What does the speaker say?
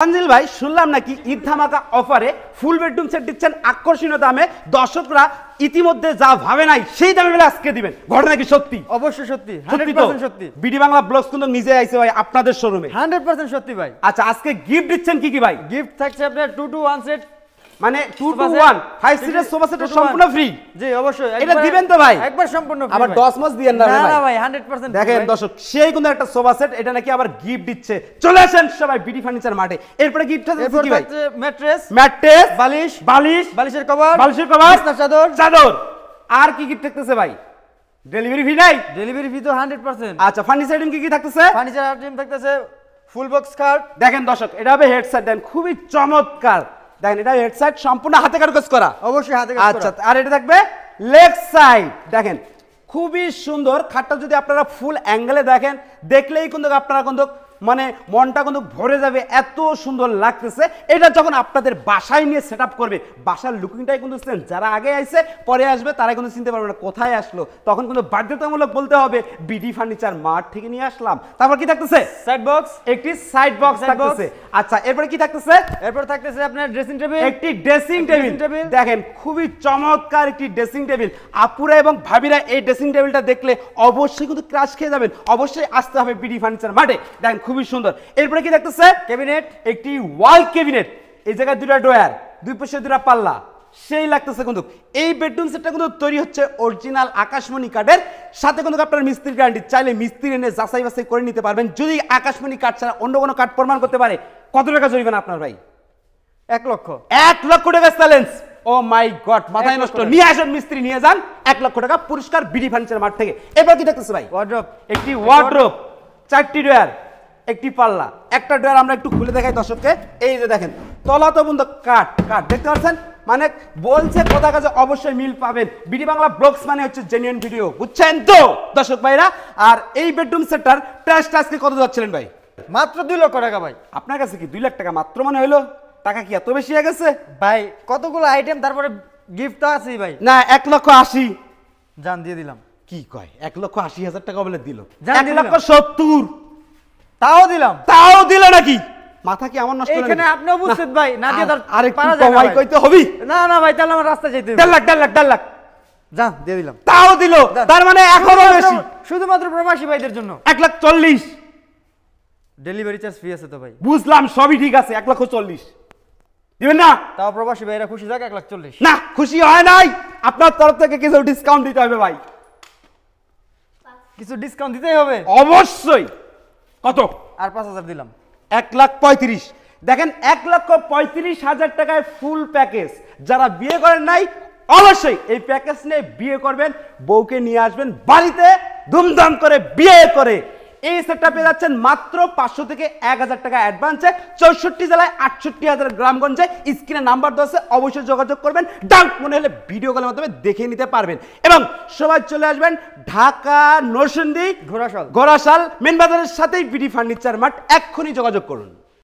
তানজিল ভাই শুনলাম নাকি ঈদ ধামাকা অফারে ফুল বেডরুম সেট দিচ্ছেন আকর্ষণীয় দামে। দর্শকরা ইতিমধ্যে যা ভাবে নাই সেই দামে বলে আজকে দিবেন, ঘটনা কি সত্যি? অবশ্যই সত্যি, 100% সত্যি। বিডি বাংলা ব্লগস কিন্তু নিজে আইছে ভাই আপনাদের শোরুমে, 100% সত্যি ভাই। আচ্ছা আজকে গিফট দিচ্ছেন কি কি ভাই? গিফট থাকছে আপনার 2 to 1 সেট, মানে 2 to 1 5 সিটের সোফা সেট সম্পূর্ণ ফ্রি। জি অবশ্যই, এটা দিবেন তো ভাই? একবার সম্পূর্ণ ফ্রি। আবার 10 মাস দিবেন না ভাই? না ভাই 100% দেখেন দর্শক, সেই কিন্তু একটা সোফা সেট, এটা নাকি আবার গিফট দিচ্ছে। চলে আসেন সবাই বিডি ফার্নিচার মাঠে। এরপরে গিফট আছে কি ভাই? ম্যাট্রেস, বালিশ, বালিশের কভার, বিছানার চাদর। আর কি গিফট থাকতেছে ভাই? ডেলিভারি ফি নাই? ডেলিভারি ফি তো 100%। আচ্ছা ফার্নিচার আইটেম কি কি থাকতেছে? ফার্নিচার আইটেম থাকতেছে ফুল বক্স খাট। দেখেন দর্শক, এটা হবে হেডসেট, দেন খুবই চমৎকার। দেখেন এটা হেডসেট সম্পূর্ণ হাতে কাজ করা, অবশ্যই হাতে কাজ করা। আচ্ছা আর এটা থাকবে লেগ সাইড। দেখেন খুবই সুন্দর খাটটা, যদি আপনারা ফুল অ্যাঙ্গেলে দেখেন, দেখলেই কিন্তু আপনারা কিন্তু মানে মনটা কিন্তু ভরে যাবে, এত সুন্দর লাগতেছে। এটা যখন আপনাদের বাসায় নিয়ে সেট আপ করবে, বাসার লুকিংটাই কিন্তু যারা আগে আইছে পরে আসবে তারা কিন্তু চিনতে পারবে না কোথায় আসলো, তখন কিন্তু বাধ্যতামূলক বলতে হবে বিডি ফার্নিচার মার্ট থেকে নিয়ে আসলাম। তারপর কি থাকতেছে? সাইড বক্স, একটি সাইড বক্স থাকতেছে। আচ্ছা এরপরে কি থাকতেছে? এরপর থাকতেছে আপনার ড্রেসিং টেবিল, একটি ড্রেসিং টেবিল। দেখেন খুবই চমৎকার একটি ড্রেসিং টেবিল। আপুরা এবং ভাবিরা এই ড্রেসিং টেবিলটা দেখলে অবশ্যই কিন্তু ক্রাশ খেয়ে যাবেন, অবশ্যই আসতে হবে বিডি ফার্নিচার মার্টে। দেখেন খুবই সুন্দর। এরপরে কি দেখতেছে? ক্যাবিনেট, একটি ওয়াল ক্যাবিনেট। এই জায়গায় দুটো ড্রয়ার, দুই পাশে দুটো পাল্লা, সেই লাগতেছে কিন্তু। এই বেডরুম সেটটা কিন্তু তৈরি হচ্ছে অরিজিনাল আকাশমণি কাঠের সাথে কিন্তু আপনার মিস্ত্রি গ্যারান্টি। চাইলে মিস্ত্রি এনে যাচাই বাছাই করে নিতে পারবেন। যদি আকাশমণি কাঠ ছাড়া অন্য কোনো কাঠ প্রমাণ করতে পারে, কত টাকা জরিমানা আপনার ভাই? 1 লক্ষ। 1 লক্ষ টাকা চ্যালেঞ্জ। ও মাই গড, মাথায় নষ্ট। নিয়ে আসেন মিস্ত্রি, নিয়ে যান, 1 লক্ষ টাকা পুরস্কার বিডি ফার্নিচার মার্ট থেকে। এবার কি দেখতেছে ভাই? ওয়ার্ড্রপ, একটি ওয়ার্ড্রপ, 4টি ড্রয়ার, একটি পাল্লা। একটা ড্রয়ার আমরা একটু খুলে দেখাই দর্শককে। এই যে দেখেন তলা তো বন্ধ কাঠ কাঠ, দেখতে পাচ্ছেন? মানে বলছে কথা কাজে অবশ্যই মিল পাবেন। বিডি বাংলা ব্লগস মানে হচ্ছে জেনুইন ভিডিও, বুঝছেন তো দর্শক ভাইরা? আর এই বেডরুম সেটটার প্রাইসটা আজকে কত যাচ্ছিলেন ভাই? মাত্র 2 লক্ষ টাকা ভাই। আপনার কাছে কি 2 লাখ টাকা মাত্র মনে হইলো? টাকা কি এত বেশি হয়ে গেছে ভাই? কতগুলো আইটেম, তারপরে গিফট তো আছেই ভাই। না 1,80,000 জান দিয়ে দিলাম। কি কয়? 1,80,000 টাকা বলে দিল? জান দিলাম। 1,70,000 তাও দিলাম। তাও দিল নাকি? মাথা কি আমার নষ্ট? এখানে আপনি উপস্থিত ভাই, না দিয়ে তার আরেকটু পারা যায় না কমাই ভাই। কইতে হবে? না না ভাই, তাহলে আমার রাস্তা যেতে হবে। 1,50,000 লাখ জান দিয়ে দিলাম। তাও দিল, তার মানে এখনো বেশি। শুধুমাত্র প্রবাসী ভাইদের জন্য 1,40,000। ডেলিভারি চার্জ ফ্রি আছে তো ভাই। বুঝলাম, সবই ঠিক আছে। 1,40,000 দিবেন না? তাও প্রবাসী ভাইরা খুশি থাক। 1,40,000 না, খুশি হয় নাই। আপনার তরফ থেকে কিছু ডিসকাউন্ট দিতে হবে ভাই। কিছু ডিসকাউন্ট দিতেই হবে অবশ্যই। কত? আর 5,000 দিলাম। 1,35,000। দেখেন 1,35,000 টাকায় ফুল প্যাকেজ। যারা বিয়ে করেন নাই অবশ্যই এই প্যাকেজ নিয়ে বিয়ে করবেন, বউকে নিয়ে আসবেন বাড়িতে, ধুমধাম করে বিয়ে করে। এই সেটটা পেয়ে যাচ্ছেন মাত্র 500 থেকে 1,000 টাকা অ্যাডভান্সে। 64 জেলায় 68,000 গ্রামগঞ্জে। স্ক্রিনে নাম্বার দেওয়া আছে, অবশ্যই যোগাযোগ করবেন। ডাউট মনে হলে ভিডিও কলের মাধ্যমে দেখে নিতে পারবেন। এবং সবাই চলে আসবেন ঢাকা নরসিংদী ঘোড়াশাল মেন বাজারের সাথেই বিডি ফার্নিচার মার্ট। এক্ষুনি যোগাযোগ করুন।